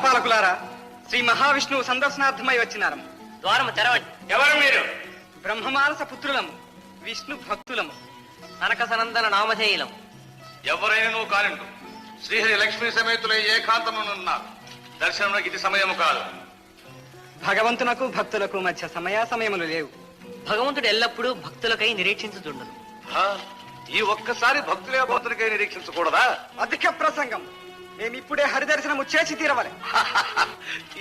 ద్వారపాలకులారా, శ్రీ మహావిష్ణువు సందర్శనార్థమై వచ్చినారము. ద్వారము తెరవండి. ఎవరు మీరు? బ్రహ్మమానస పుత్రులము, విష్ణు భక్తులము, కనక సనందన నామధేయులం. ఎవరైనా కానిండు శ్రీహరి లక్ష్మీ సమేతులై ఏకాంతమునున్నారు. దర్శనమునకు ఇది సమయము కాదు. భగవంతునకు భక్తులకు మధ్య సమయములు లేవు. భగవంతుడు ఎల్లప్పుడూ భక్తులకై నిరీక్షించుతుండను. ఈ ఒక్కసారి భక్తులే భక్తులకై నిరీక్షించకూడదా? అధిక ప్రసంగం. మేమిప్పుడే హరిదర్శనము చేసి తీరవలే.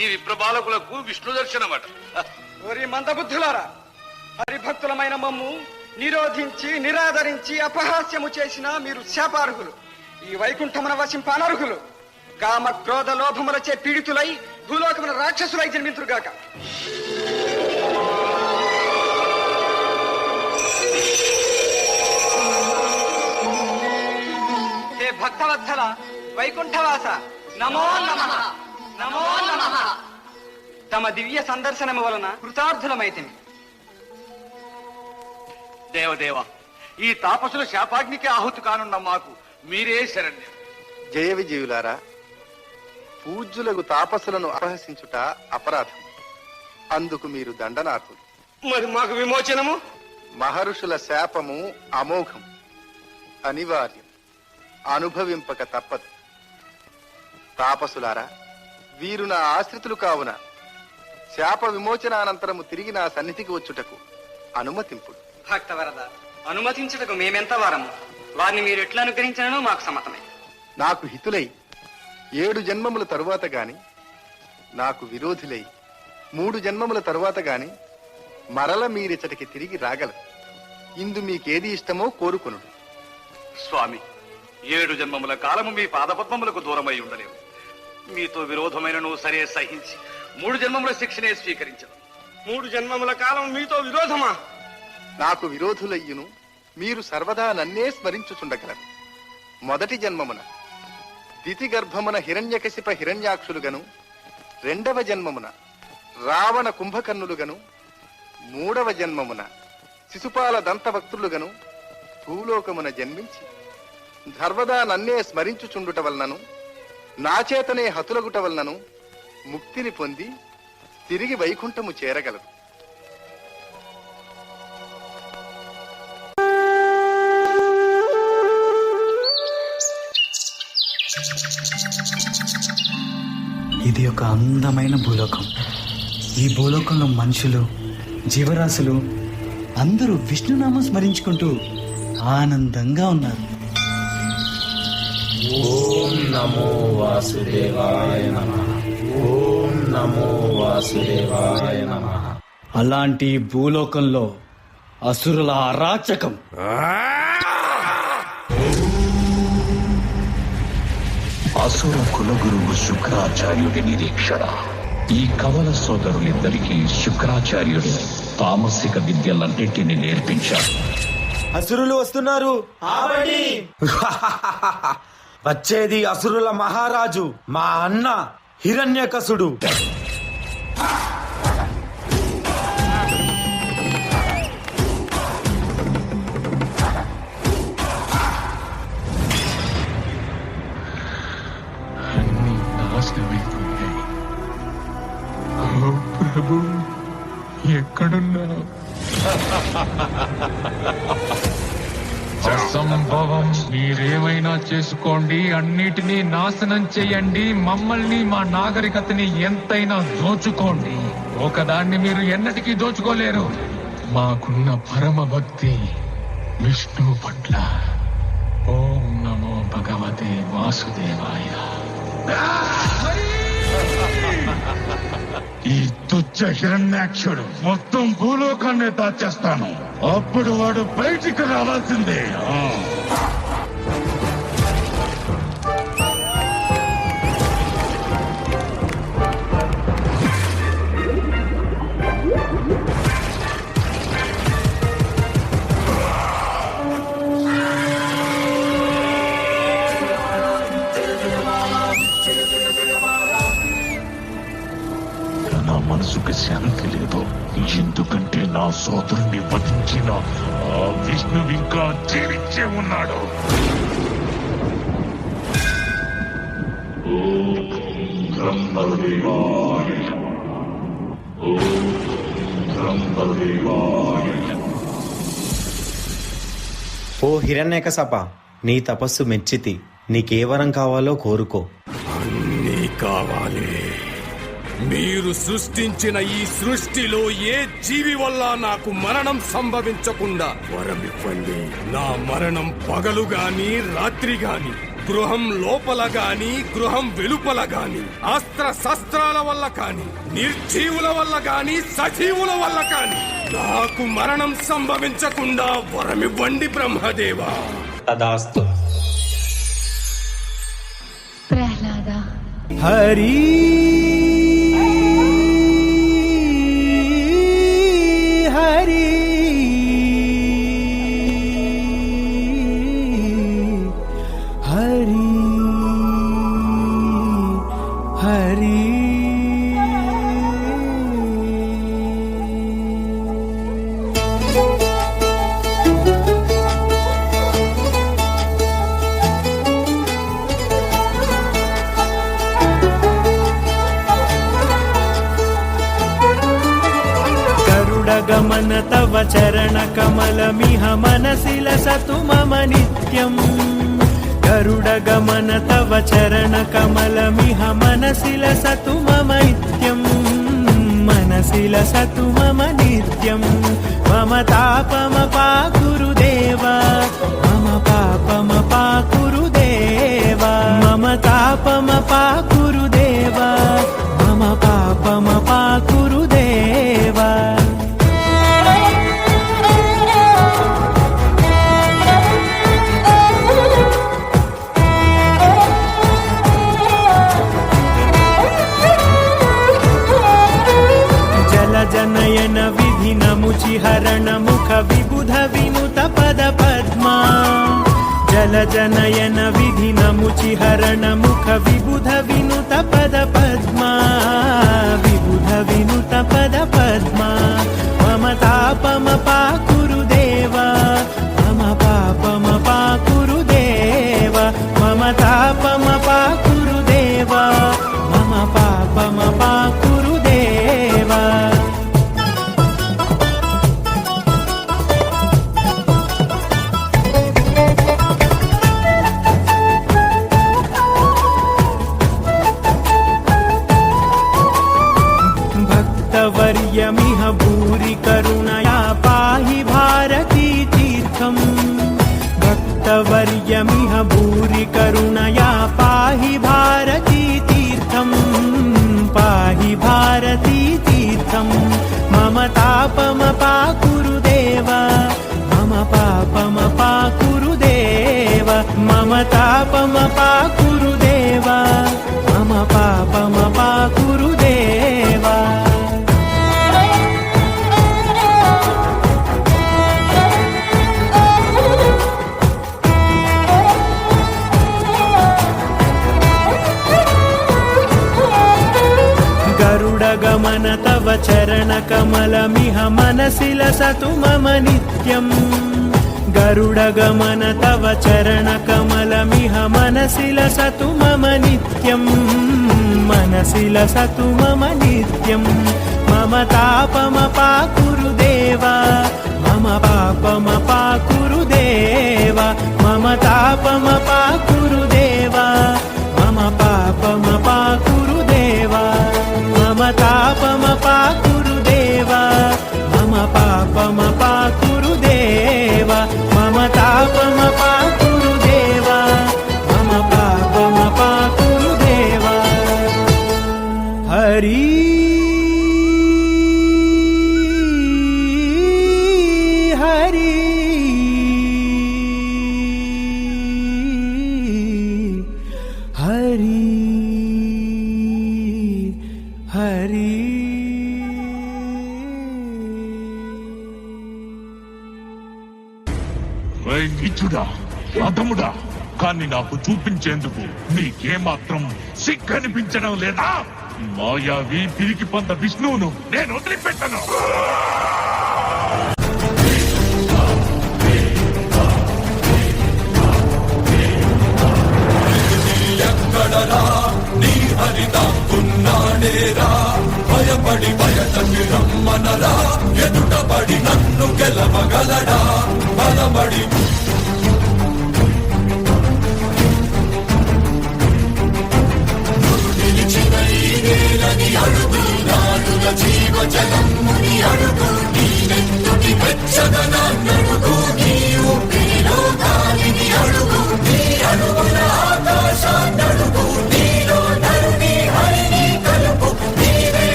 ఈ విప్రబాలకులకు విష్ణు దర్శనమట. ఓరి మందబుద్ధులారా, హరిభక్తులమైన మమ్ము నిరోధించి నిరాదరించి అపహాస్యము చేసిన మీరు శాపార్హులు, ఈ వైకుంఠమున వశింపానర్హులు. కామ క్రోధ లోభములచే పీడితులై భూలోకమున రాక్షసులై జన్మింతురుగాక. హే భక్తవత్సల వైకుంఠవాస, నమో నమః, నమో నమః. తమ దివ్య సందర్శనము వలన కృతార్థులమైతిమి. దేవదేవ, ఈ తాపసుల శాపాగ్నికి ఆహుతి కానున్న మాకు మీరే శరణ్యం. జయ విజయులారా, పూజ్యులకు తాపసులను అపహసించుట అపరాధం. అందుకు మీరు దండనాథులు. మరి మాకు విమోచనము? మహర్షుల శాపము అమోఘం, అనివార్యం, అనుభవింపక తప్పదు. తాపసులారా, వీరు నా ఆశ్రితులు కావున శాప విమోచనానంతరము తిరిగి నా సన్నిధికి వచ్చుటకు అనుమతింపుడు. భక్తవరద, అనుమతించుటకు మేమెంత వారము. వారిని మీరు ఎట్లా అనుగ్రహించినను మాకు సమ్మతమే. నాకు హితులై 7 జన్మముల తరువాత గాని, నాకు విరోధులై 3 జన్మముల తరువాత గాని మరల మీరిచటికి తిరిగి రాగలరు. ఇందు మీకేది ఇష్టమో కోరుకొనుడు. స్వామి, 7 జన్మముల కాలము మీ పాదపద్మములకు దూరమై ఉండలేవు. మీతో విరోధమైనను సరే సహించి 3 జన్మముల శిక్షనే స్వీకరించదు. 3 జన్మముల కాలం మీతో విరోధమా? నాకు విరోధులయ్యును మీరు సర్వదా నన్నే స్మరించుచుండగలరు. మొదటి జన్మమున దితి గర్భమున హిరణ్యకశిప హిరణ్యాక్షులుగను, 2వ జన్మమున రావణ కుంభకర్ణులుగను, 3వ జన్మమున శిశుపాల దంతభక్తులుగను భూలోకమున జన్మించి సర్వదా నన్నే స్మరించుచుండుట వలనను నాచేతనే హతులగుట వలనను ముక్తిని పొంది తిరిగి వైకుంఠము చేరగలరు. ఇది ఒక అందమైన భూలోకం. ఈ భూలోకంలో మనుషులు, జీవరాశులు అందరూ విష్ణునామం స్మరించుకుంటూ ఆనందంగా ఉన్నారు. ఓం నమో వాసుదేవాయ నమః. ఓం నమో వాసుదేవాయ నమః. అలాంటి భూలోకంలో అసురుల అరాచకం. అసుర కులగురువు శుక్రాచార్యుడి నిరీక్షణ. ఈ కవల సోదరులిద్దరికీ శుక్రాచార్యుడు తామసిక విద్యలన్నింటినీ నేర్పించాడు. అసురులు వస్తున్నారు. వచ్చేది అసురుల మహారాజు, మా అన్న హిరణ్యకశుడు. ప్రభు, ఎక్కడున్నావు? అసంభవం. మీరేమైనా చేసుకోండి, అన్నిటినీ నాశనం చేయండి, మమ్మల్ని మా నాగరికతని ఎంతైనా దోచుకోండి. ఒకదాన్ని మీరు ఎన్నటికీ దోచుకోలేరు. మాకున్న పరమ భక్తి విష్ణు పట్ల. ఓం నమో భగవతే వాసుదేవాయ. ఈ తుచ్చ హిరణ్యాక్షుడు మొత్తం భూలోకాన్ని దాచేస్తాను. అప్పుడు వాడు బయటికి రావాల్సిందే. మనసుకు శాంతి లేదు. ఎందుకంటే నా సోదరుని వధించిన ఆ విష్ణు ఇంకా జీవించే ఉన్నాడు. బ్రహ్మదేవాయ ఓం బ్రహ్మదేవాయ. ఓ హిరణ్యకశప, నీ తపస్సు మెచ్చితి. నీకే వరం కావాలో కోరుకో. అన్నీ కావాలి. మీరు సృష్టించిన ఈ సృష్టిలో ఏ జీవి వల్ల నాకు మరణం సంభవించకుండా వరమివ్వండి. నా మరణం పగలు గాని రాత్రి గాని, గృహం లోపల గాని గృహం వెలుపల గాని, అస్త్ర శస్త్రాల వల్ల కాని, నిర్జీవుల వల్ల గాని సజీవుల వల్ల కాని నాకు మరణం సంభవించకుండా వరమివ్వండి బ్రహ్మదేవా. తదాస్తు. ప్రహ్లాద. హరి హరి హరి హరి गमन तव चरण कमलमिह मनसि लसतु मम नित्यम्. गरुड गमन तव चरण कमलमिह मनसि लसतु मम नित्यम्. मनसि लसतु मम नित्यम्. मम तापमपाकुरु देव, मम पापमपाकुरु देव. मम तापमपाकुरु देव, मम पापमपाकुरु देव. जनयन विधिन मुचिहरण मुख विबुध विनुत पद पद्मा. जल जनयन विधिन मुचिहरण मुख विबुध विनुत पद पद्मा. विबुध विनुत पद पद्मा. मम तापमपाकुरु देव, मम पापमपाकुरु देव. मम तापमपाकुरु देव, मम पापमपाकुरु देव. भक्तवर्यमिह भूरि करुणया पाहि भारती तीर्थम्. भक्तवर्यमिह भूरि करुणया पाहि भारती तीर्थम्. पाहि भारती तीर्थम्. मम तापमपाकुरु देव, मम पापमपाकुरु देव. मम तापमपाकुरु देव, मम पापमपाकुरु देव. गमन तव चरण कमलमिह मनसि लसतु मम नित्यम्. गरुड गमन तव चरण कमलमिह मनसि लसतु मम नित्यम्. मनसि लसतु मम नित्यम्. मम तापमपाकुरु देव, मम पापमपाकुरु देव. मम तापमपाकुरु देव, मम पापमपाकुरु देव. मम तापमपाकुरु देव, मम पापमपाकुरु देव. मम तापमपाकुरु देव, मम पापमपाकुरु देव. हरि हरि हरि हरि. నీచుడా, అధముడా, కానీ నాకు చూపించేందుకు నీకేమాత్రం సిగ్గనిపించడం లేదా? మాయావి పిరికి పొంద విష్ణువును నేను వదిలిపెట్టను. నీ హరిదాసు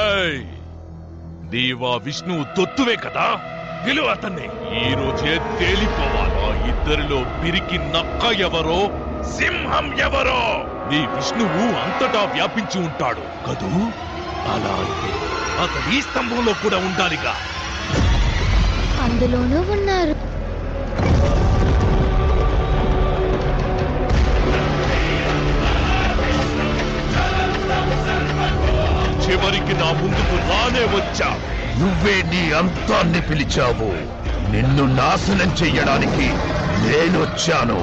ఏయ్! నీవా విష్ణువు తొత్తువే కదా, గెలువ అతన్ని. ఈ రోజే తేలిపోవాలా ఇద్దరిలో పిరికి నక్క ఎవరో, సింహం ఎవరో. నీ విష్ణువు అంతటా వ్యాపించి ఉంటాడు కదూ? అలా అయితే అతను ఈ స్తంభంలో కూడా ఉండాలిగా. అందులోనూ ఉన్నారు. చివరికి నా ముందుకు రానే వచ్చా. నువ్వే నీ అంతాన్ని పిలిచావు. నిన్ను నాశనం చెయ్యడానికి నేనొచ్చాను.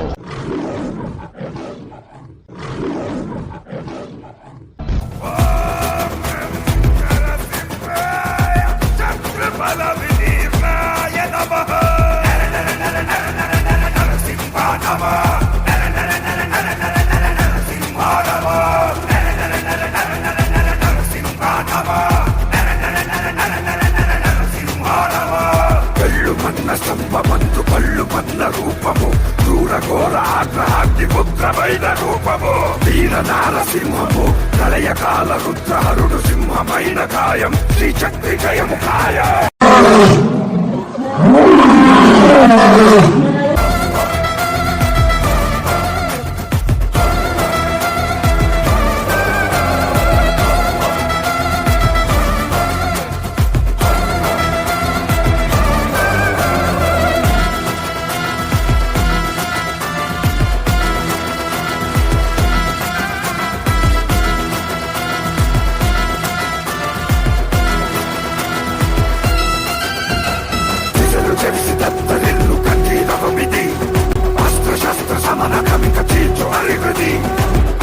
సంభవంతు పళ్ళు పన్న రూపము, క్రూరఘోర ఆగ్రహాగ్ని పుత్రమైన రూపము, వీర నారసింహము, ప్రళయకాల రుద్రహరుడు సింహమైన కాయం, శ్రీచక్రి జయము కాయం.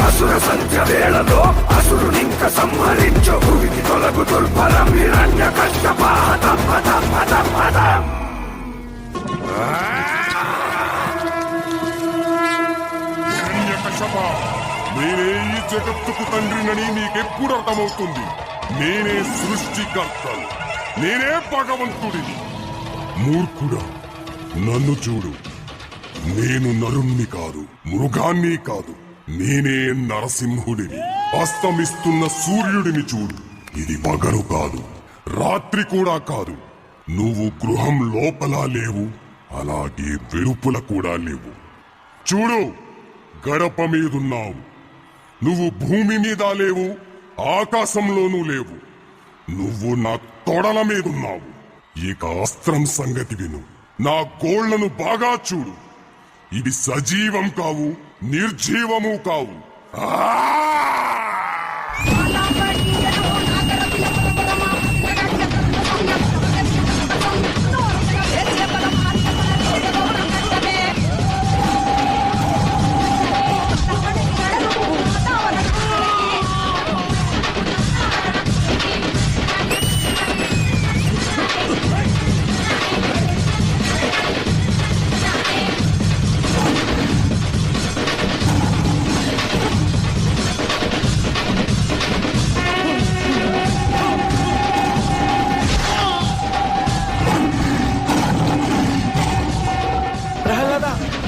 అసుర సంధ్య వేళలో అసురునింక సంహరించు, భూమికి తొలగు దుర్భరం హిరణ్య కశ్యపాదం. నేనే ఈ జగత్తుకు తండ్రినని నీకెప్పుడు అర్థమవుతుంది? నేనే సృష్టికర్తను, నేనే భగవంతుడిని. మూర్ఖుడా, నన్ను చూడు. నేను నరుణ్ణి కాదు, మృగాన్ని కాదు, నేనే నరసింహుడిని. అస్తమిస్తున్న సూర్యుడిని చూడు. ఇది పగలు కాదు, రాత్రి కూడా కాదు. నువ్వు గృహం లోపల లేవు, అలాగే వెలుపుల కూడా లేవు. చూడు, గడప మీదున్నావు. నువ్వు భూమి మీద లేవు, ఆకాశంలోనూ లేవు. నువ్వు నా తొడల మీదున్నావు. ఇక అస్త్రం సంగతి విను. నా గోళ్లను బాగా చూడు. ఇవి సజీవం కావు, నిర్జీవము కావు.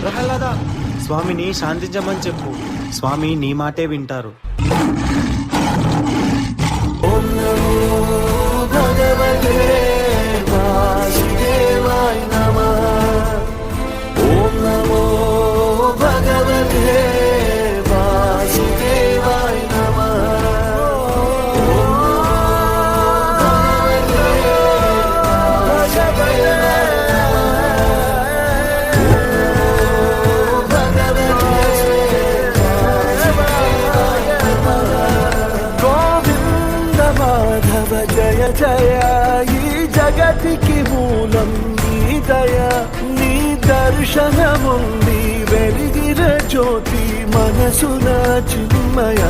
ప్రహ్లాద, స్వామిని శాంతించమని చెప్పు. స్వామి నీ మాటే వింటారు. ఓం నమో భగవతే వాసుదేవాయ నమః. ఓం నమో భగవతే వాసుదేవాయ నమః. జయ జయ, ఈ జగతికి మూలం నీ దయ. నీ దర్శనముంది వెలిగిన జ్యోతి మనసున చిన్మయ